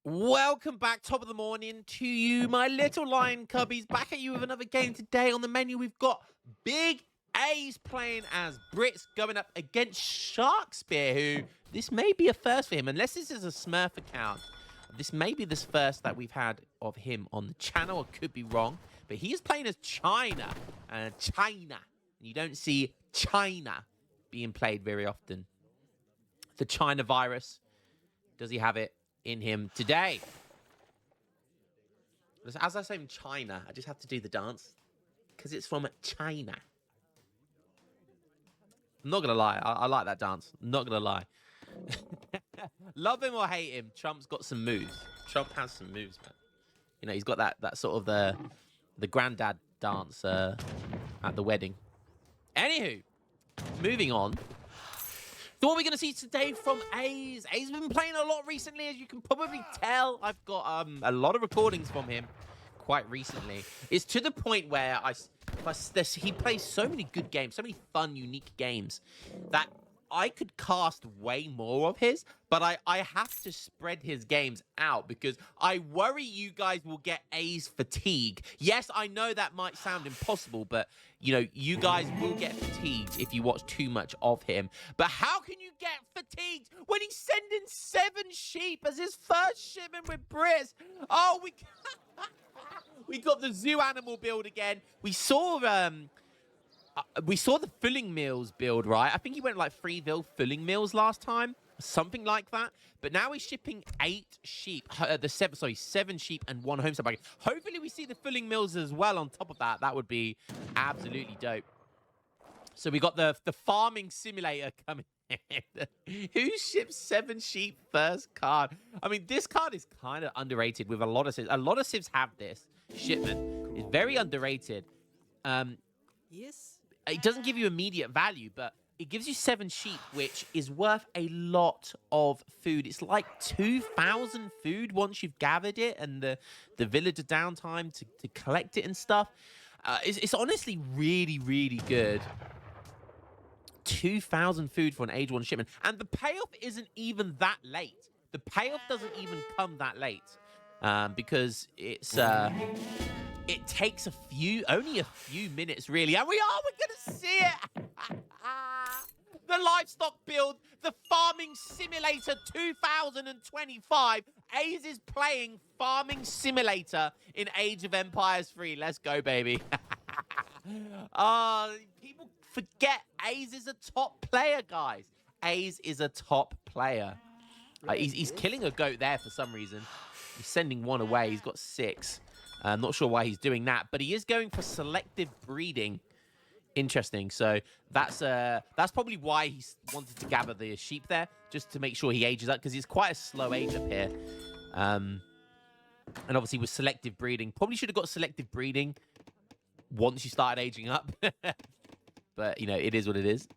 Welcome back, top of the morning to you, my little lion cubbies. Back at you with another game today. On the menu, we've got Big A's playing as Brits going up against Sharkspear, who this may be a first for him, unless this is a Smurf account. This may be this first that we've had of him on the channel. I could be wrong, but he is playing as China. China. You don't see China being played very often. The China virus. Does he have it in him today? As I say in China, I just have to do the dance because it's from China. I'm not gonna lie, I like that dance. I'm not gonna lie. Love him or hate him, Trump's got some moves. Trump has some moves, man. You know, he's got that sort of the granddad dance at the wedding. Anywho, moving on. So what we're going to see today from A's. A's been playing a lot recently, as you can probably tell. I've got a lot of recordings from him quite recently. It's to the point where he plays so many good games, so many fun, unique games, that I could cast way more of his, but I have to spread his games out because I worry you guys will get A's fatigue. Yes, I know that might sound impossible, but, you know, you guys will get fatigued if you watch too much of him. But how can you get fatigued when he's sending 7 sheep as his first shipment with Briz? Oh, we got the zoo animal build again. We saw the filling meals build, right? I think he went like Freeville filling meals last time, something like that. But now he's shipping 8 sheep, 7 sheep and 1 homestead bag. Hopefully we see the filling meals as well on top of that. That would be absolutely dope. So we got the farming simulator coming in. Who ships 7 sheep first card? I mean, this card is kind of underrated with a lot of civs. A lot of civs have this shipment. It's very underrated. Yes. It doesn't give you immediate value, but it gives you 7 sheep, which is worth a lot of food. It's like 2,000 food once you've gathered it, and the villager downtime to collect it and stuff. It's honestly really, really good. 2,000 food for an age 1 shipment. And the payoff isn't even that late. The payoff doesn't even come that late. Because it's... It takes only a few minutes, really. And we're going to see it. The livestock build, the farming simulator 2025. A's is playing farming simulator in Age of Empires 3. Let's go, baby. People forget A's is a top player, guys. A's is a top player. He's killing a goat there for some reason. He's sending 1 away. He's got 6. I'm not sure why he's doing that, but he is going for selective breeding. Interesting. So that's probably why he wanted to gather the sheep there, just to make sure he ages up, because he's quite a slow age up here. And obviously with selective breeding, probably should have got selective breeding once you started aging up. But, you know, it is what it is.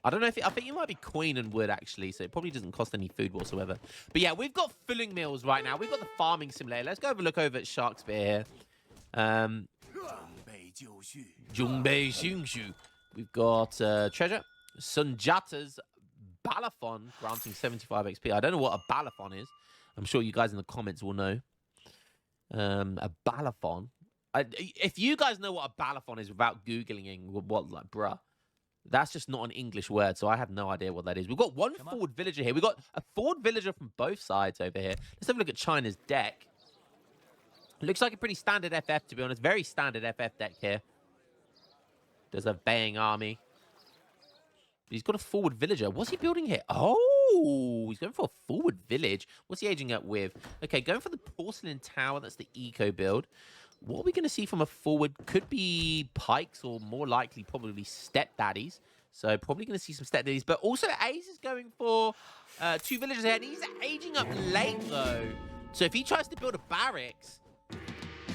I don't know if I think you might be coin and wood, actually, so it probably doesn't cost any food whatsoever. But yeah, we've got filling meals right now. We've got the farming simulator. Let's go have a look over at Sharkspear here. We've got treasure. Sunjata's Balafon, granting 75 XP. I don't know what a Balafon is. I'm sure you guys in the comments will know. A Balafon. If you guys know what a Balafon is without Googling what, like, bruh. That's just not an English word, so I have no idea what that is. We've got 1 forward villager here. We've got a forward villager from both sides over here. Let's have a look at China's deck. Looks like a pretty standard FF, to be honest. Very standard FF deck here. Does a baying army. But he's got a forward villager. What's he building here? Oh, he's going for a forward village. What's he aging up with? Okay, going for the porcelain tower. That's the eco build. What are we going to see from a forward? Could be pikes, or more likely probably stepdaddies. So probably going to see some stepdaddies. But also Ace is going for 2 villagers here. And he's aging up late, though. So if he tries to build a barracks,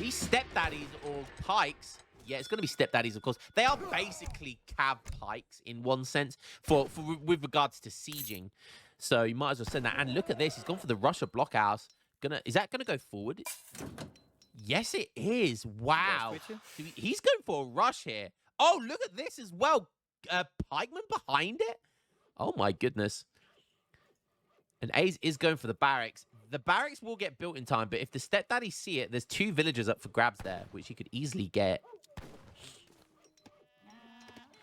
these stepdaddies or pikes... Yeah, it's going to be stepdaddies, of course. They are basically cav pikes in one sense with regards to sieging. So you might as well send that. And look at this. He's gone for the Russia blockhouse. Is that going to go forward? Yes, it is. Wow. He's going for a rush here. Oh, look at this as well. Pikeman behind it. Oh, my goodness. And A's is going for the barracks. the barracks will get built in time, but if the stepdaddies see it, there's 2 villagers up for grabs there, which he could easily get.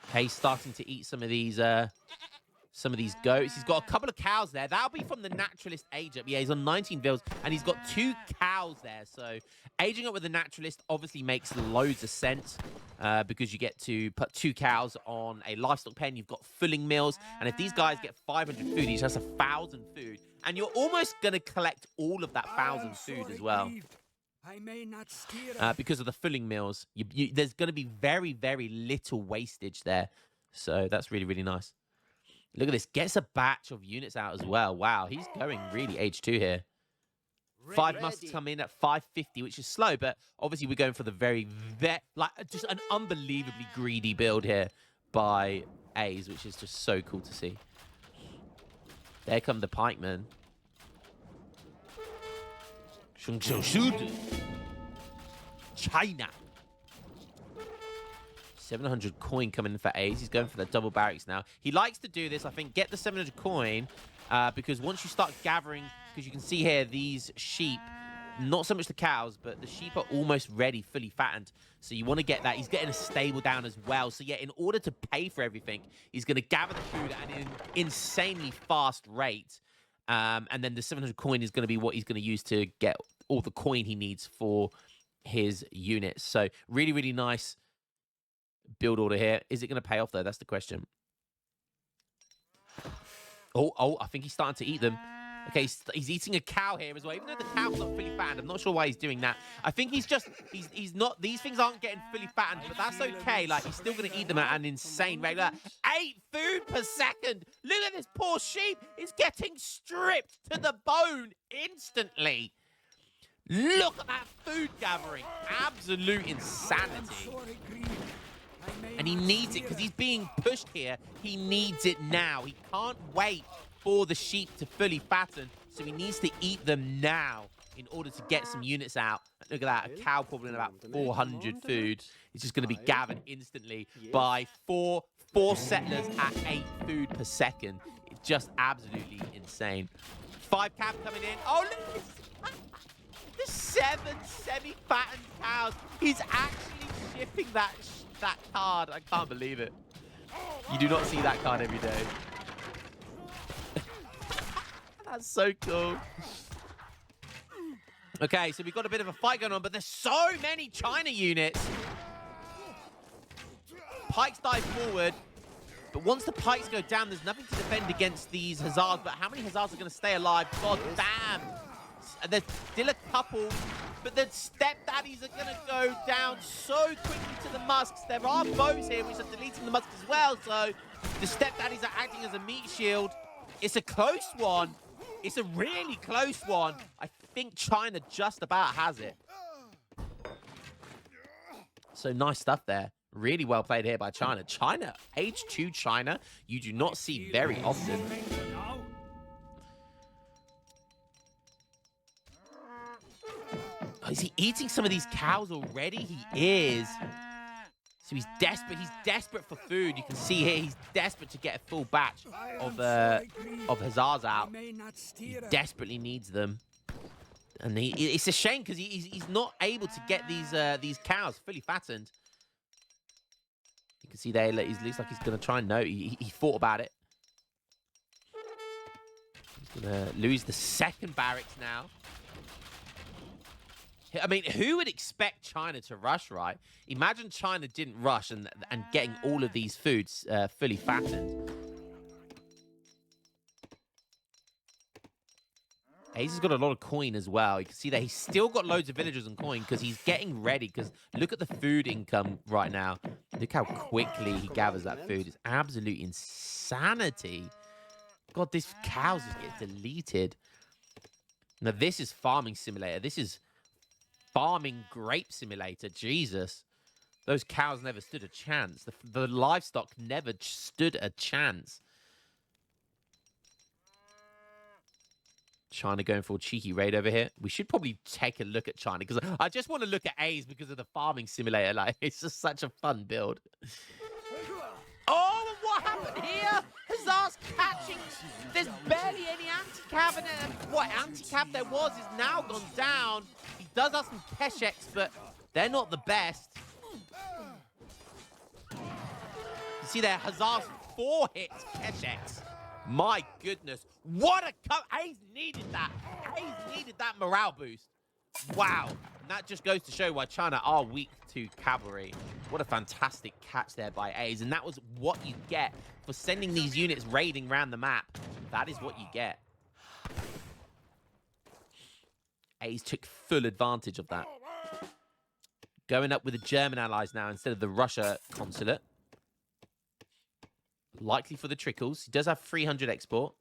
Okay, he's starting to eat some of these goats. He's got a couple of cows there. That'll be from the naturalist age up. Yeah, he's on 19 vills, and he's got 2 cows there. So aging up with the naturalist obviously makes loads of sense because you get to put 2 cows on a livestock pen. You've got filling mills, and if these guys get 500 food each, that's 1,000 food. And you're almost going to collect all of that 1,000 food as well. I may not steer Because of the filling mills. There's going to be very, very little wastage there. So that's really, really nice. Look at this. Gets a batch of units out as well. Wow, he's going really H2 here. 5 must come in at 550, which is slow, but obviously we're going for the just an unbelievably greedy build here by A's, which is just so cool to see. There come the pikemen. China. 700 coin coming in for A's. He's going for the double barracks now. He likes to do this, I think, get the 700 coin, because once you start gathering, because you can see here, these sheep, not so much the cows, but the sheep are almost ready, fully fattened. So you want to get that. He's getting a stable down as well. So yeah, in order to pay for everything, he's going to gather the food at an insanely fast rate. And then the 700 coin is going to be what he's going to use to get all the coin he needs for his units. So really, really nice build order here. Is it going to pay off, though? That's the question. Oh, I think he's starting to eat them. Okay, he's eating a cow here as well. Even though the cow's not fully fattened, I'm not sure why he's doing that. I think he's not, these things aren't getting fully fattened, but that's okay. Like, he's still going to eat them at an insane rate. Like, 8 food per second. Look at this poor sheep. It's getting stripped to the bone instantly. Look at that food gathering. Absolute insanity. And he needs it because he's being pushed here. He needs it now. He can't wait for the sheep to fully fatten. So he needs to eat them now in order to get some units out. Look at that. A cow probably in about 400 food. It's just going to be gathered instantly by four settlers at 8 food per second. It's just absolutely insane. 5 calves coming in. Oh, look at this. The 7 semi-fattened cows. He's actually shipping that card. I can't believe it. You do not see that card every day. That's so cool. Okay, so we've got a bit of a fight going on, but there's so many China units. Pikes dive forward, but once the pikes go down, there's nothing to defend against these hussars. But how many hussars are going to stay alive? God damn. There's still a couple, but the stepdaddies are going to go down so quickly to the musks. There are bows here, which are deleting the musks as well, so the stepdaddies are acting as a meat shield. It's a close one. It's a really close one. I think China just about has it. So nice stuff there. Really well played here by China. China, H2 China, you do not see very often. Oh, is he eating some of these cows already? He is. So he's desperate. He's desperate for food. You can see here he's desperate to get a full batch of hussars out. He desperately needs them. And it's a shame because he's not able to get these cows fully fattened. You can see there he looks like he's going to try and note. He thought about it. He's going to lose the second barracks now. I mean, who would expect China to rush, right? Imagine China didn't rush and getting all of these foods fully fattened. Ace has got a lot of coin as well. You can see that he's still got loads of villagers and coin because he's getting ready. Because look at the food income right now. Look how quickly he gathers that food. It's absolute insanity. God, these cows just get deleted. Now, this is farming simulator. This is farming grape simulator. Jesus. Those cows never stood a chance. The livestock never stood a chance. China going for a cheeky raid over here. We should probably take a look at China because I just want to look at A's because of the farming simulator. Like, it's just such a fun build. Oh, what happened here? Hussars catching. There's barely any anti-cav, and what anti-cav there was is now gone down. He does have some Kesheks, but they're not the best. You see there, Hazard's 4 hits Kesheks. My goodness. What a cut. Hayes needed that. Hayes needed that morale boost. Wow. And that just goes to show why China are weak to cavalry. What a fantastic catch there by Hayes. And that was what you get for sending these units raiding around the map. That is what you get. Hayes took full advantage of that. Going up with the German allies now instead of the Russia consulate. Likely for the trickles. He does have 300 export.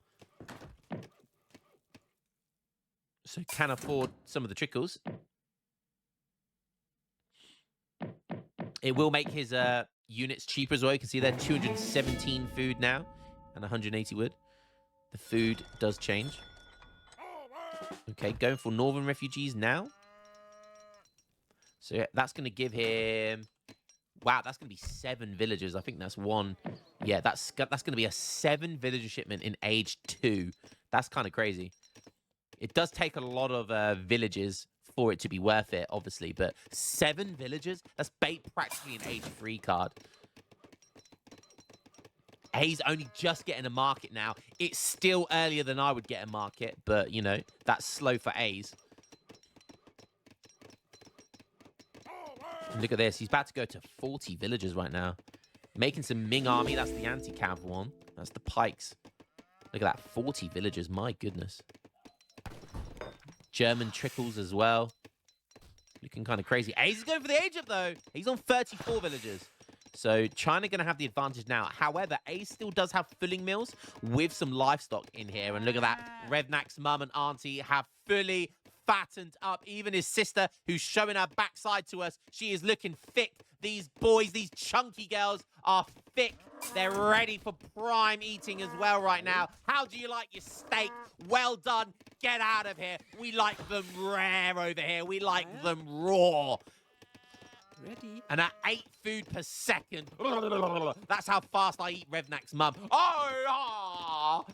So can afford some of the trickles. It will make his units cheaper as well. You can see they're 217 food now and 180 wood. The food does change. Okay, going for northern refugees now. So yeah, that's going to give him... Wow, that's going to be 7 villagers. I think that's one. Yeah, that's going to be a 7 villager shipment in age 2. That's kind of crazy. It does take a lot of villages for it to be worth it, obviously. But 7 villagers? That's practically an age 3 card. He's only just getting a market now. It's still earlier than I would get a market. But, you know, that's slow for A's. Look at this. He's about to go to 40 villagers right now. Making some Ming army. That's the anti-cav one. That's the pikes. Look at that. 40 villagers. My goodness. German trickles as well. Looking kind of crazy. Ace is going for the age up, though. He's on 34 villagers. So China going to have the advantage now. However, Ace still does have filling mills with some livestock in here. And look at that. Revnak's mum and auntie have fully fattened up. Even his sister, who's showing her backside to us, she is looking thick. These boys, these chunky girls are thick. They're ready for prime eating as well right now. How do you like your steak? Well done. Get out of here. We like them rare over here. We like them raw. Ready. And at 8 food per second. That's how fast I eat Revnak's mum. Oh!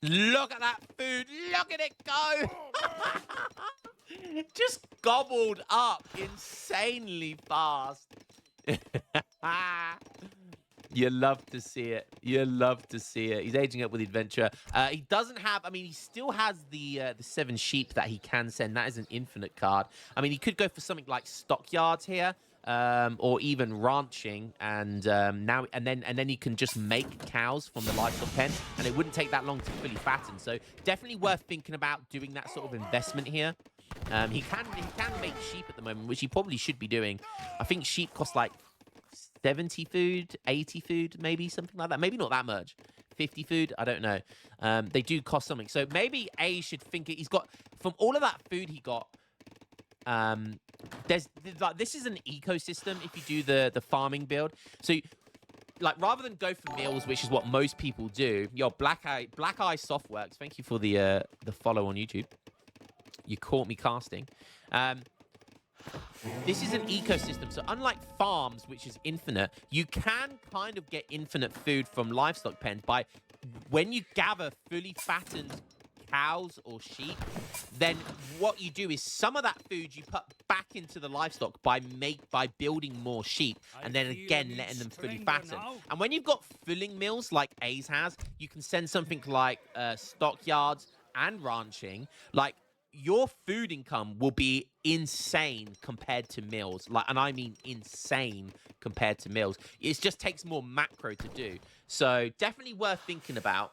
Look at that food. Look at it go. Just gobbled up insanely fast. You love to see it. You love to see it. He's aging up with adventure. He doesn't have... I mean, he still has the 7 sheep that he can send. That is an infinite card. I mean, he could go for something like stockyards here. Or even ranching, and then you can just make cows from the livestock pen, and it wouldn't take that long to fully fatten. So definitely worth thinking about doing that sort of investment here. He can make sheep at the moment, which he probably should be doing. I think sheep cost like 70 food, 80 food, maybe something like that. Maybe not that much. 50 food, I don't know. They do cost something. So maybe A should think he's got from all of that food he got. There's like this is an ecosystem if you do the farming build. So like rather than go for meals, which is what most people do, your Black Eye Softworks, thank you for the follow on YouTube. You caught me casting. This is an ecosystem. So unlike farms, which is infinite, you can kind of get infinite food from livestock pens by when you gather fully fattened cows or sheep, then what you do is some of that food you put back into the livestock by building more sheep, and then again letting them fully fatten. And when you've got filling mills like A's has, you can send something like stockyards and ranching. Like your food income will be insane compared to mills. Like, and I mean insane compared to mills. It just takes more macro to do. So definitely worth thinking about.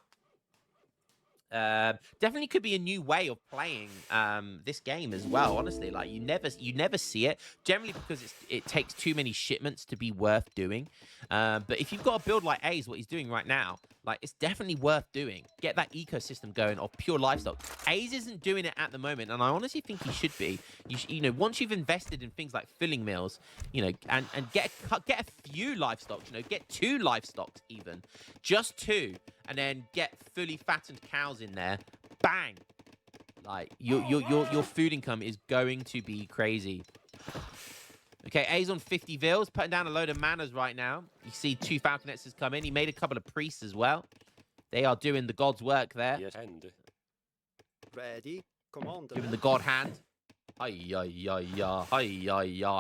Definitely could be a new way of playing this game as well. Honestly, like you never see it generally because it takes too many shipments to be worth doing. But if you've got a build like A's, what he's doing right now, like it's definitely worth doing. Get that ecosystem going of pure livestock. A's isn't doing it at the moment, and I honestly think he should be. You know, once you've invested in things like filling mills, you know, and get a few livestock. You know, get 2 livestock even, just 2. And then get fully fattened cows in there. Bang! Like your food income is going to be crazy. Okay, A's on 50 vils, putting down a load of manners right now. You see 2 falconets come in. He made a couple of priests as well. They are doing the God's work there. Yes, and Ready, Commander. Giving the God hand.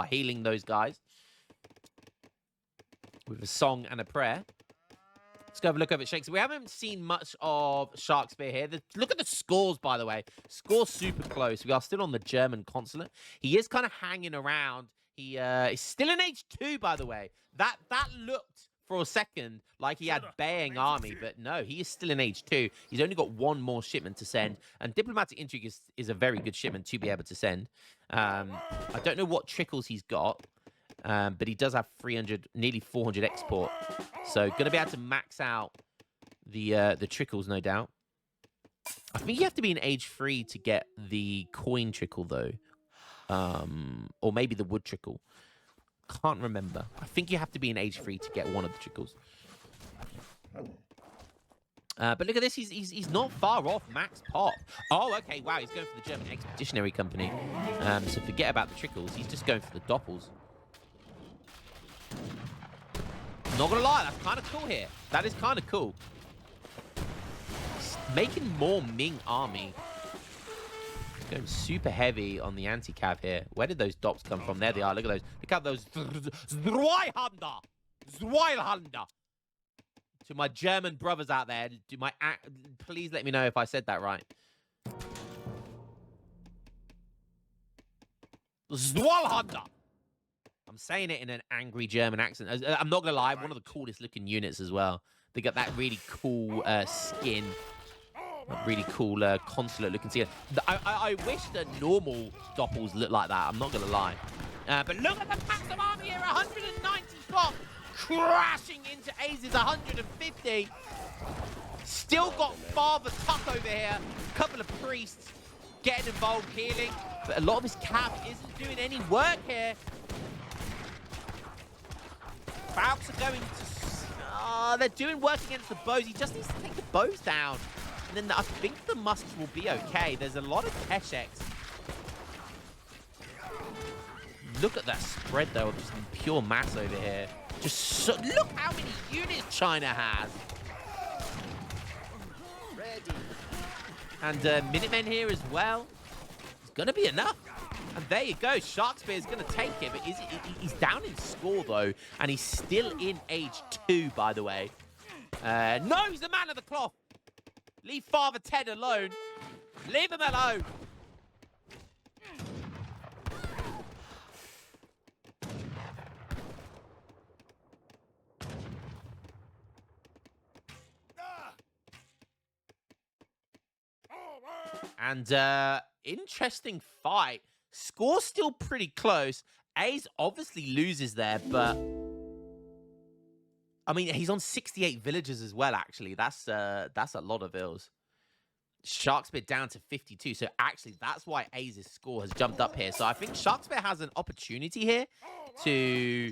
Healing those guys. With a song and a prayer. Let's go have a look over at Shakespeare. We haven't seen much of Sharkspeare here. Look at the scores, by the way. Scores super close. We are still on the German consulate. He is kind of hanging around. He is still in H2, by the way. That looked for a second like he had baying army, but no, he is still in H2. He's only got one more shipment to send, and diplomatic intrigue is a very good shipment to be able to send. I don't know what trickles he's got. But he does have 300, nearly 400 export. So going to be able to max out the trickles, no doubt. I think you have to be in age 3 to get the coin trickle, though. Or maybe the wood trickle. Can't remember. I think you have to be in age 3 to get one of the trickles. But look at this. He's not far off max pop. Oh, okay. Wow, he's going for the German Expeditionary Company. So forget about the trickles. He's just going for the doppels. Not gonna lie, that's kind of cool here. That is kind of cool. Making more Ming army. Going super heavy on the anti-cav here. Where did those dots come from? There they are. Look at those. Look at those. Zweihanda. Zweihanda. To my German brothers out there, please let me know if I said that right. Zweihanda. I'm saying it in an angry German accent. I'm not going to lie, one of the coolest looking units as well. They got that really cool skin. Really cool consulate looking skin. I wish that normal doppels looked like that. I'm not going to lie. But look at the massive army here. 190 pop. Crashing into Aces 150. Still got Father Tuck over here. A couple of priests getting involved healing. But a lot of his cav isn't doing any work here. Falcons are going to... they're doing work against the bows. He just needs to take the bows down. And then I think the musks will be okay. There's a lot of Kesheks. Look at that spread, though, of just pure mass over here. Look how many units China has. Ready. And Minutemen here as well. It's going to be enough. And there you go. Sharkspear is going to take it, but he's down in score, though. And he's still in age 2, by the way. No, he's the man of the cloth. Leave Father Ted alone. Leave him alone. And interesting fight. Score's still pretty close. Ace obviously loses there, but I mean, he's on 68 villagers as well, actually. That's a lot of vills. Sharkspear down to 52. So actually, that's why Ace's score has jumped up here. So I think Sharkspear has an opportunity here to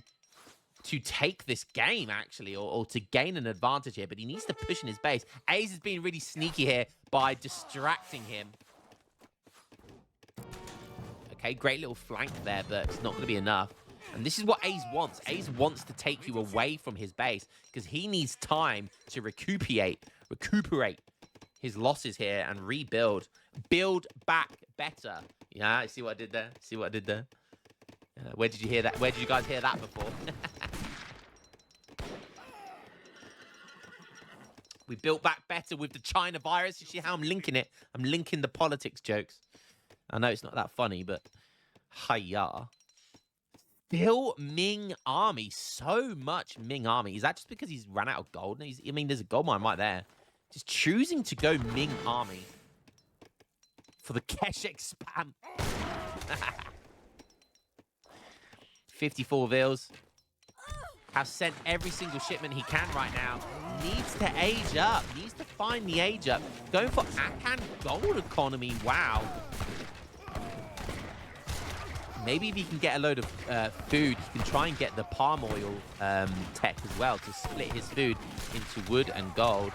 take this game, actually, or to gain an advantage here. But he needs to push in his base. Ace is being really sneaky here by distracting him. Okay, great little flank there, but it's not going to be enough. And this is what Ace wants. Ace wants to take you away from his base because he needs time to recuperate his losses here and rebuild. Build back better. Yeah, see what I did there? See what I did there? Where did you hear that? Where did you guys hear that before? We built back better with the China virus. You see how I'm linking it? I'm linking the politics jokes. I know it's not that funny, but hiya. Still Ming army. So much Ming army. Is that just because he's run out of gold? I mean, there's a gold mine right there. Just choosing to go Ming army for the Keshek spam. 54 vils. Has sent every single shipment he can right now. Needs to age up. Needs to find the age up. Going for Akan gold economy. Wow. Maybe if he can get a load of food, he can try and get the palm oil tech as well to split his food into wood and gold.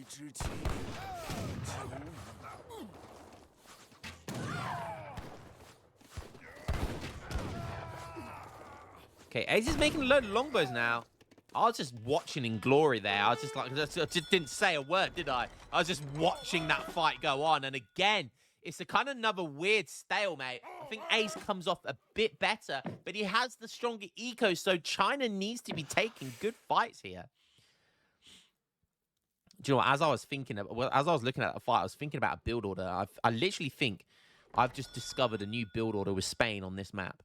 之气，Okay, Ace is making a load of longbows now. I was just watching in glory there. I was just like, I just didn't say a word, did I? I was just watching that fight go on. And again, it's a kind of another weird stalemate. I think Ace comes off a bit better, but he has the stronger eco, so China needs to be taking good fights here. Do you know what? As I was thinking, as I was looking at the fight, I was thinking about a build order. I literally think I've just discovered a new build order with Spain on this map.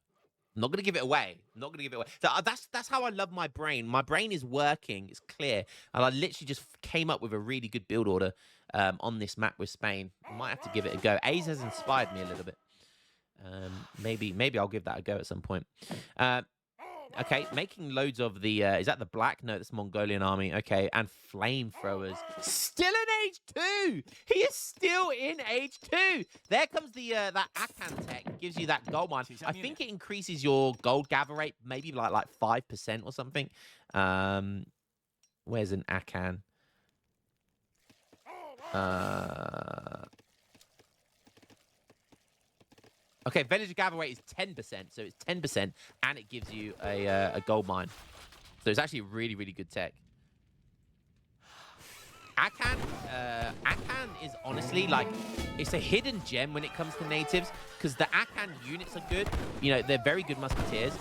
I'm not going to give it away. I'm not going to give it away. So that's how I love my brain. My brain is working. It's clear. And I literally just came up with a really good build order on this map with Spain. I might have to give it a go. A's has inspired me a little bit. Maybe I'll give that a go at some point. Okay, making loads of the... is that the black? No, that's Mongolian army. Okay, and flamethrowers. Still in Age 2! He is still in Age 2! There comes the that Akan tech. Gives you that gold mine. I think it increases your gold gather rate, maybe like 5% or something. Where's an Akan? Okay, villager gather rate is 10%, so it's 10%, and it gives you a gold mine. So it's actually really, really good tech. Akan is honestly, like, it's a hidden gem when it comes to natives, because the Akan units are good. You know, they're very good musketeers.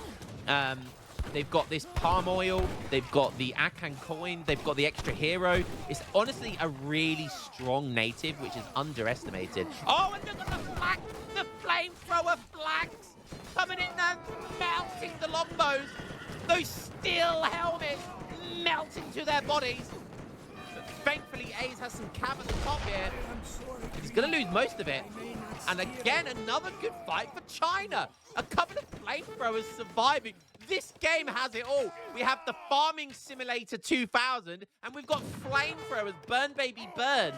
They've got this palm oil. They've got the Akan coin. They've got the extra hero. It's honestly a really strong native, which is underestimated. Oh, and look at the flag! The flamethrower flags coming in and melting the longbows. Those steel helmets melting to their bodies. But thankfully, Ace has some cav at the top here. He's going to lose most of it. And again, another good fight for China. A couple of flamethrowers surviving. This game has it all. We have the Farming Simulator 2000, and we've got flamethrowers. Burn, baby, burn.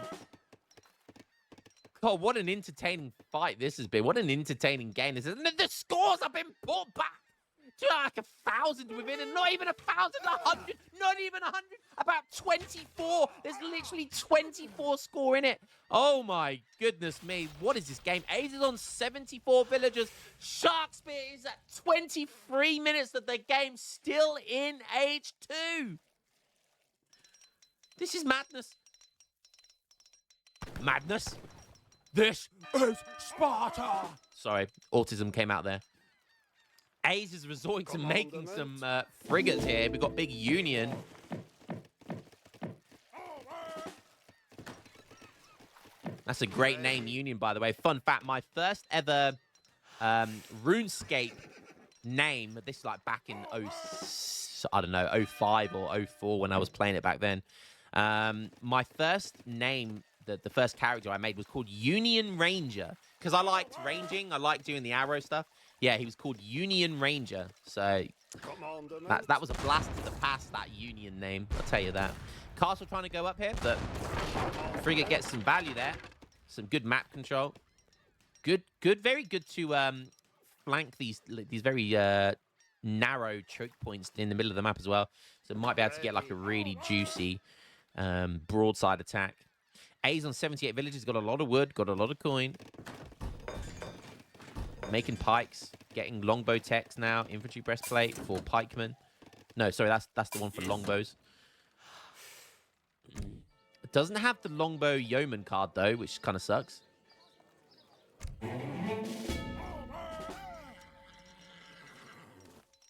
God, what an entertaining fight this has been. What an entertaining game this is. And the scores have been brought back to like 1,000 within, and not even 1,000, 100, not even 100, about 24. There's literally 24 score in it. Oh my goodness me. What is this game? Ace is on 74 villagers. Sharkspear is at 23 minutes of the game, still in Age 2. This is madness. Madness. This is Sparta. Sorry, autism came out there. Ace is resorting to making some frigates here. We've got big Union. That's a great name, Union, by the way. Fun fact, my first ever RuneScape name, this is like back in 05 or 04 when I was playing it back then. My first name, the first character I made was called Union Ranger, because I liked ranging. I liked doing the arrow stuff. Yeah, he was called Union Ranger. So that was a blast to the past, that Union name. I'll tell you that. Castle trying to go up here, but frigate gets some value there. Some good map control. Good, very good to flank these very narrow choke points in the middle of the map as well. So might be able to get like a really juicy broadside attack. A's on 78 villages, got a lot of wood, got a lot of coin. Making pikes, getting longbow techs now. Infantry breastplate for pikemen. No, sorry, that's the one for longbows. It doesn't have the longbow yeoman card though, which kind of sucks.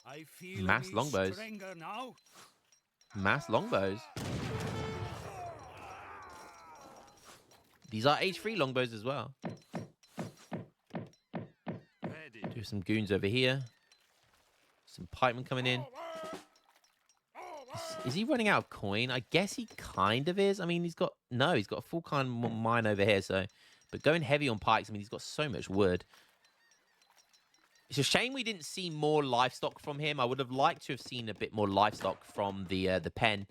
I feel Mass longbows. now. Mass longbows. These are H3 longbows as well. Do some goons over here. Some pikemen coming in. Is he running out of coin? I guess he kind of is. I mean, he's got a full kind of mine over here. So, but going heavy on pikes. I mean, he's got so much wood. It's a shame we didn't see more livestock from him. I would have liked to have seen a bit more livestock from the pen.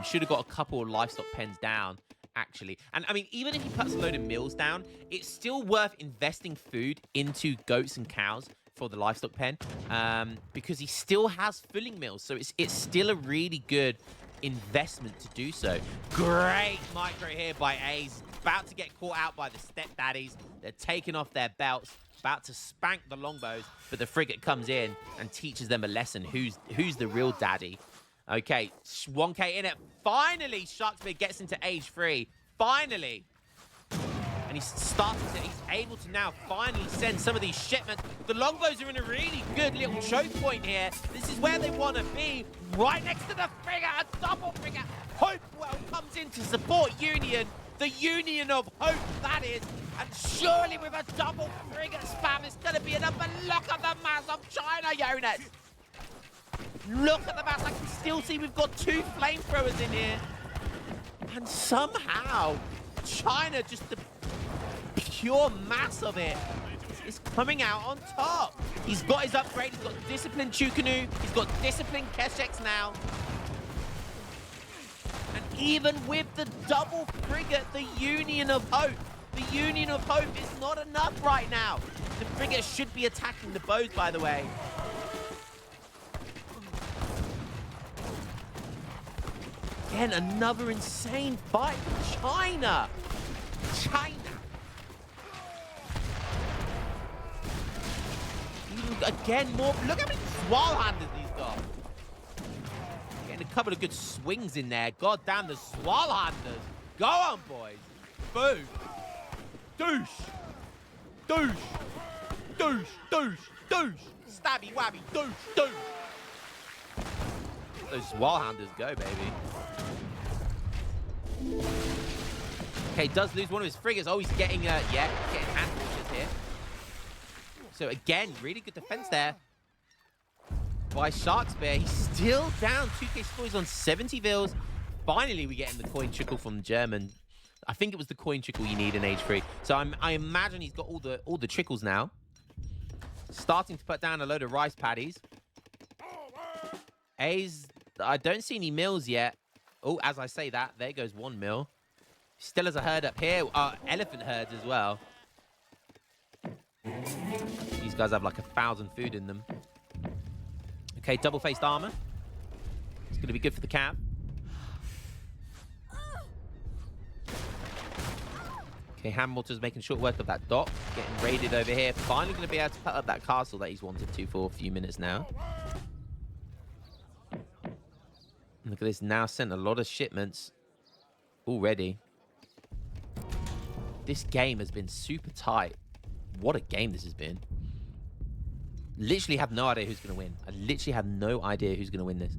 Should have got a couple of livestock pens down, actually. And I mean, even if he puts a load of mills down, it's still worth investing food into goats and cows for the livestock pen, because he still has filling mills. So it's still a really good investment to do so. Great micro here by Ace. About to get caught out by the stepdaddies. They're taking off their belts, about to spank the longbows, but the frigate comes in and teaches them a lesson. Who's the real daddy? Okay, 1K in it. Finally, Sharkspear gets into age 3. Finally. And he's able to now finally send some of these shipments. The longbows are in a really good little choke point here. This is where they want to be, right next to the frigate, a double frigate. Hopewell comes in to support Union, the Union of Hope, that is. And surely with a double frigate spam, it's going to be enough. But look at the mass of China units. Look at the mass. I can still see we've got 2 flamethrowers in here. And somehow, China, just the pure mass of it, is coming out on top. He's got his upgrade. He's got disciplined Chukanu. He's got disciplined Keshex now. And even with the double frigate, the Union of Hope, the Union of Hope is not enough right now. The frigate should be attacking the bows, by the way. Again, another insane fight for China. China. Again, more. Look how many Swalhanders he's got. Getting a couple of good swings in there. God damn, the Swalhanders. Go on, boys. Boom. Douche. Douche. Douche. Douche. Douche. Stabby wabby. Douche. Douche. Those Swalhanders go, baby. Okay, does lose one of his frigates. Oh, he's getting, getting hand pushes here. So again, really good defense there by Sharkspear. He's still down 2k score. He's on 70 vils. Finally, we get him the coin trickle from the German. I think it was the coin trickle you need in age 3. So I imagine he's got all the trickles now. Starting to put down a load of rice paddies. A's, I don't see any mills yet. Oh, as I say that, there goes 1 mill. Still has a herd up here. Elephant herds as well. These guys have like 1,000 food in them. Okay, double-faced armor. It's going to be good for the cab. Okay, Hamilton's making short work of that dock. Getting raided over here. Finally going to be able to put up that castle that he's wanted to for a few minutes now. Look at this. Now sent a lot of shipments already. This game has been super tight. What a game this has been. Literally have no idea who's going to win. I literally have no idea who's going to win this.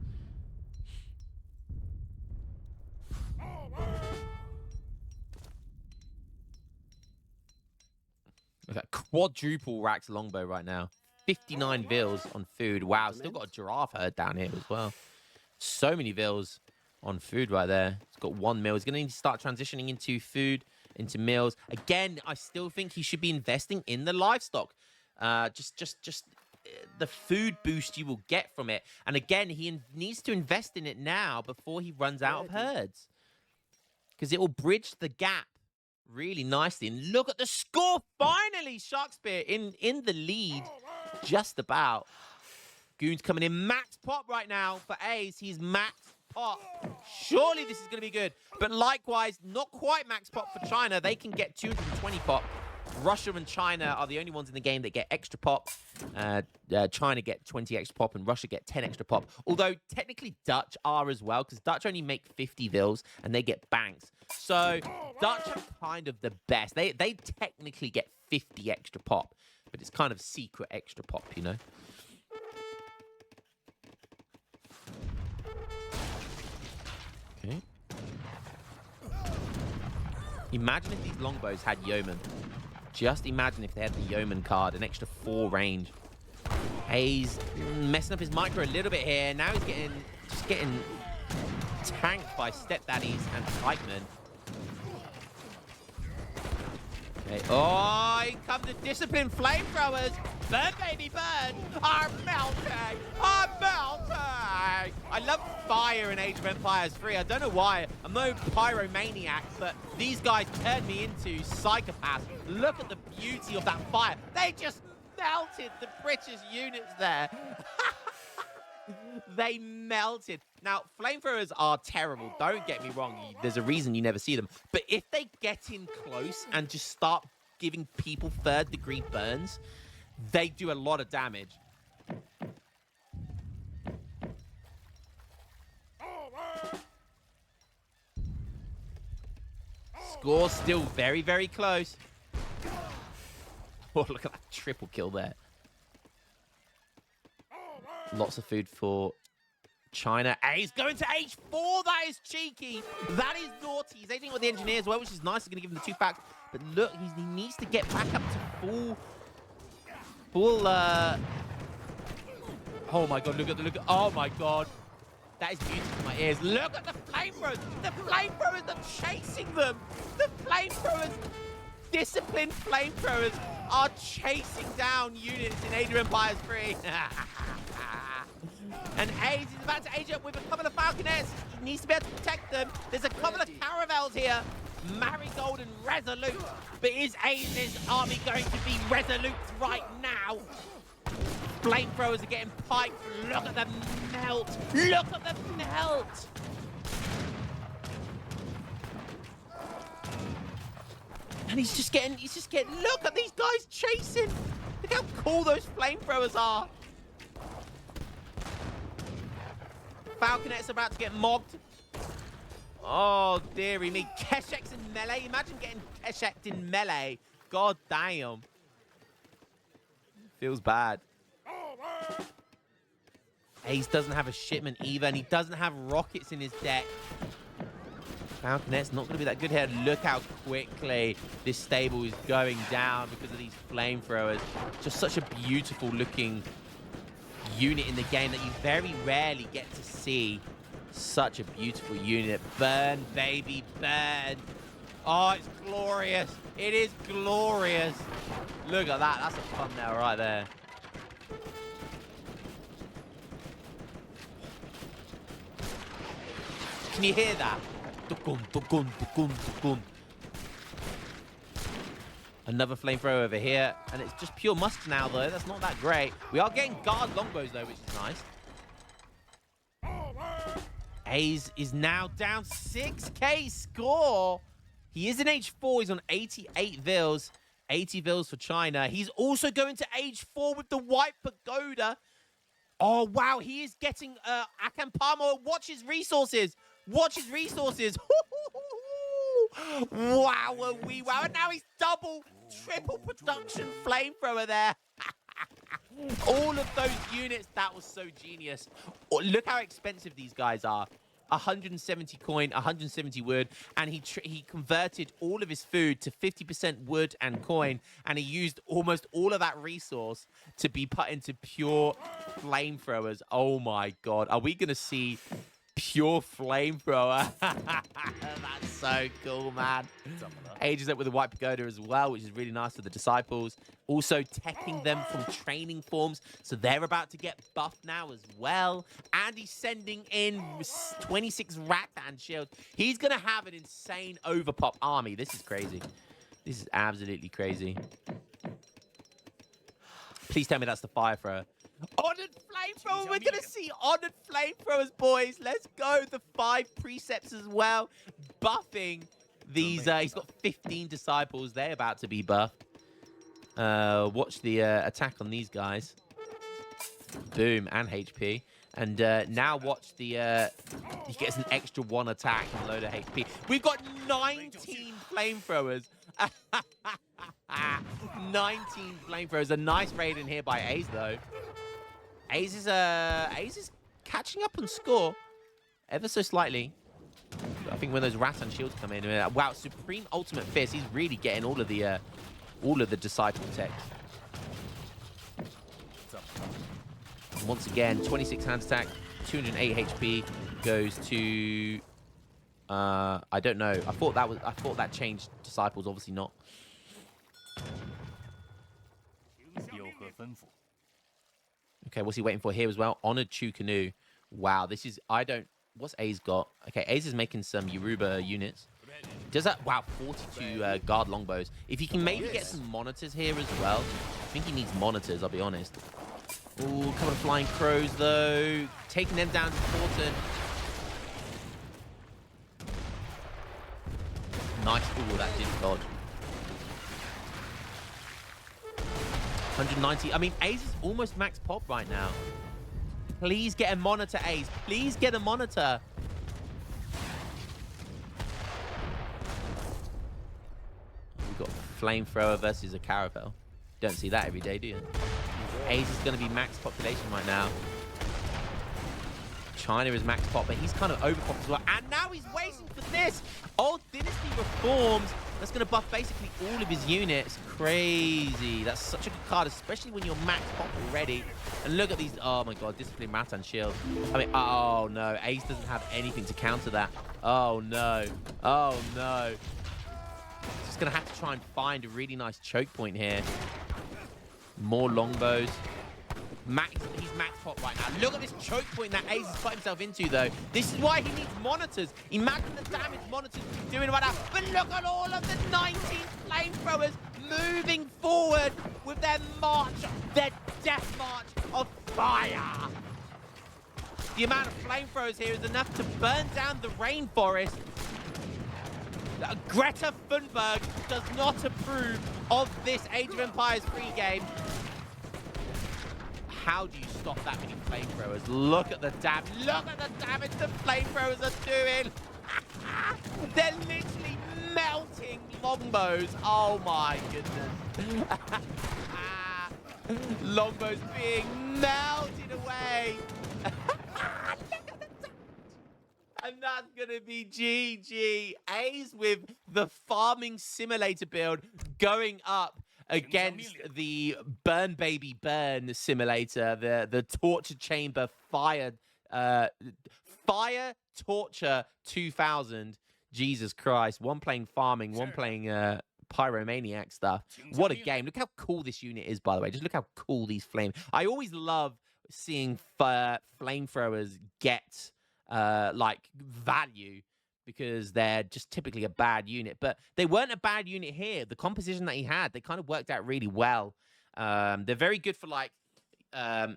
Look at quadruple racks longbow right now. 59 vils on food. Wow, still got a giraffe herd down here as well. So many vils on food right there. He's got 1 mil. He's going to need to start transitioning into food, into meals. Again, I still think he should be investing in the livestock. Just the food boost you will get from it. And again, he needs to invest in it now before he runs out of herds. Because it will bridge the gap really nicely. And look at the score. Finally, Sharkspear in the lead. Just about. Goons coming in. Max pop right now for Ace. He's max pop. Surely this is going to be good. But likewise, not quite max pop for China. They can get 220 pop. Russia and China are the only ones in the game that get extra pop. China get 20 extra pop and Russia get 10 extra pop. Although technically Dutch are as well, because Dutch only make 50 vils and they get banks. So Dutch are kind of the best. They technically get 50 extra pop, but it's kind of secret extra pop, you know? Okay. Imagine if these longbows had yeoman. Just imagine if they had the yeoman card, an extra 4 range. He's messing up his micro a little bit here. Now he's just getting tanked by stepdaddies and pikemen. Okay. Oh, here comes the disciplined flamethrowers. Burn, baby, burn. I'm melting. I'm melting. I love fire in Age of Empires 3. I don't know why. I'm no pyromaniac, but these guys turned me into psychopaths. Look at the beauty of that fire. They just melted the British units there. They melted. Now, flamethrowers are terrible. Don't get me wrong. There's a reason you never see them. But if they get in close and just start giving people third-degree burns, they do a lot of damage. Score still very, very close. Oh, look at that triple kill there. Lots of food for China. He's going to H4. That is cheeky. That is naughty. He's aging with the engineer as well, which is nice. He's going to give him the 2 packs. But look, he needs to get back up to full. Oh my god! Look at. Oh my god. That is music to my ears. Look at the flamethrowers. The flamethrowers are chasing them. The flamethrowers, disciplined flamethrowers, are chasing down units in Age of Empires 3. And Ace is about to age up with a couple of Falconets. He needs to be able to protect them. There's a couple of Caravels here. Marigold and Resolute. But is Ace's army going to be resolute right now? Flamethrowers are getting piked. Look at them melt. Look at them melt. And he's just getting, look at these guys chasing. Look how cool those flamethrowers are. Falconet's about to get mobbed. Oh, dearie me. Keshek's in melee. Imagine getting Keshek'd in melee. God damn. Feels bad. Ace doesn't have a shipment either, and he doesn't have rockets in his deck. Falconet's not going to be that good here. Look how quickly this stable is going down because of these flamethrowers. Just such a beautiful looking unit in the game that you very rarely get to see. Such a beautiful unit. Burn, baby, burn. Oh, it's glorious. It is glorious. Look at that. That's a thumbnail right there. Can you hear that? Dukun, dukun, dukun, dukun. Another flamethrower over here, and it's just pure musk now, though. That's not that great. We are getting guard longbows, though, which is nice. Ace is now down 6k score. He is in H4. He's on 88 vils. 80 vils for China. He's also going to H4 with the White Pagoda. Oh, wow. He is getting Akampamo. Watch his resources. Watch his resources. Wow, wow. And now he's triple production flamethrower there. All of those units, that was so genius. Oh, look how expensive these guys are. 170 coin, 170 wood, and he converted all of his food to 50% wood and coin, and he used almost all of that resource to be put into pure flamethrowers. Oh my god. Are we going to see pure flamethrower? That's so cool, man. Ages up with the White Pagoda as well, which is really nice for the disciples. Also teching them from training forms, so they're about to get buffed now as well. And he's sending in 26 Rattan shields. He's going to have an insane overpop army. This is crazy. This is absolutely crazy. Please tell me that's the fire thrower. Honored flamethrower. We're going to see honored flamethrowers, boys. Let's go. The 5 precepts as well. Buffing these. He's got 15 disciples. They're about to be buffed. Watch the attack on these guys. Boom. And HP. And now watch the... he gets an extra 1 attack and a load of HP. We've got 19 flamethrowers. 19 flamethrowers. A nice raid in here by Ace, though. Ace is catching up on score ever so slightly. I think when those Rattan shields come in, wow, Supreme Ultimate Fist. He's really getting all of the disciple techs. And once again, 26 hand attack, 208 HP goes to I don't know. I thought that changed disciples. Obviously not. Okay, what's he waiting for here as well? Honored Chu Canoe. Wow, this is... What's A's got? Okay, A's is making some Yoruba units. Does that... Wow, 42 guard longbows. If he can maybe get some monitors here as well. I think he needs monitors, I'll be honest. Ooh, a couple of flying crows, though. Taking them down is important. Nice. Ooh, that didn't dodge. 190. I mean, Ace is almost max pop right now. Please get a monitor, Ace. Please get a monitor. We've got Flamethrower versus a Caravel. Don't see that every day, do you? Ace is going to be max population right now. China is max pop, but he's kind of overpopped as well. And now he's waiting for this. Old Dynasty reforms. That's going to buff basically all of his units. Crazy. That's such a good card, especially when you're max pop already. And look at these. Oh, my God. Discipline, Rat, and Shield. I mean, oh, no. Ace doesn't have anything to counter that. Oh, no. Oh, no. Just going to have to try and find a really nice choke point here. More longbows. He's max pop right now. Look at this choke point that Ace has put himself into, though. This is why he needs monitors. Imagine the damage monitors are doing right now. But look at all of the 19 flamethrowers moving forward with their march, their death march of fire. The amount of flamethrowers here is enough to burn down the rainforest. Greta Thunberg does not approve of this Age of Empires 3 game. How do you stop that many flamethrowers? Look at the damage. Look at the damage the flamethrowers are doing. They're literally melting longbows. Oh my goodness. Longbows being melted away. And that's going to be GG. Ace with the farming simulator build going up against the Burn Baby Burn simulator, the torture chamber fire torture 2000. Jesus Christ. One playing farming, one playing pyromaniac stuff. What a game. Look how cool this unit is, by the way. Just look how cool these I always love seeing flamethrowers get like value, because they're just typically a bad unit. But they weren't a bad unit here. The composition that he had, they kind of worked out really well. They're very good for like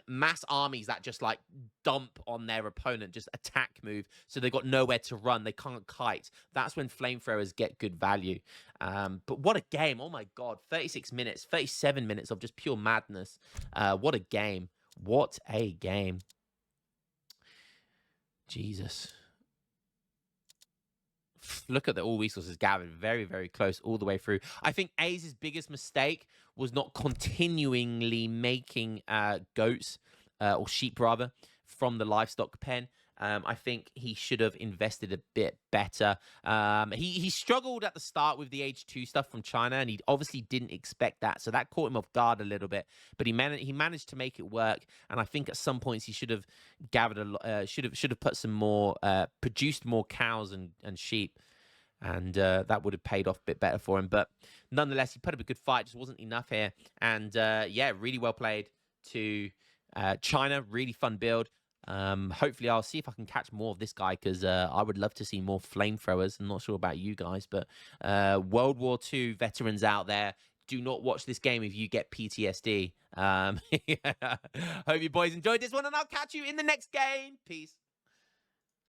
mass armies that just like dump on their opponent, just attack move. So they've got nowhere to run. They can't kite. That's when flamethrowers get good value. But what a game. Oh my God. 36 minutes, 37 minutes of just pure madness. What a game. What a game. Jesus. Look at the all resources gathered. Very, very close all the way through. I think Ace's biggest mistake was not continuingly making goats, or sheep rather, from the livestock pen. I think he should have invested a bit better. He struggled at the start with the H2 stuff from China, and he obviously didn't expect that, so that caught him off guard a little bit. But he managed to make it work, and I think at some points he should have gathered should have put some more, produced more cows and sheep, and that would have paid off a bit better for him. But nonetheless, he put up a good fight. Just wasn't enough here, and yeah, really well played to China. Really fun build. Hopefully I'll see if I can catch more of this guy, because I would love to see more flamethrowers. I'm not sure about you guys, but World War II veterans out there, do not watch this game if you get PTSD. Hope you boys enjoyed this one, and I'll catch you in the next game. Peace.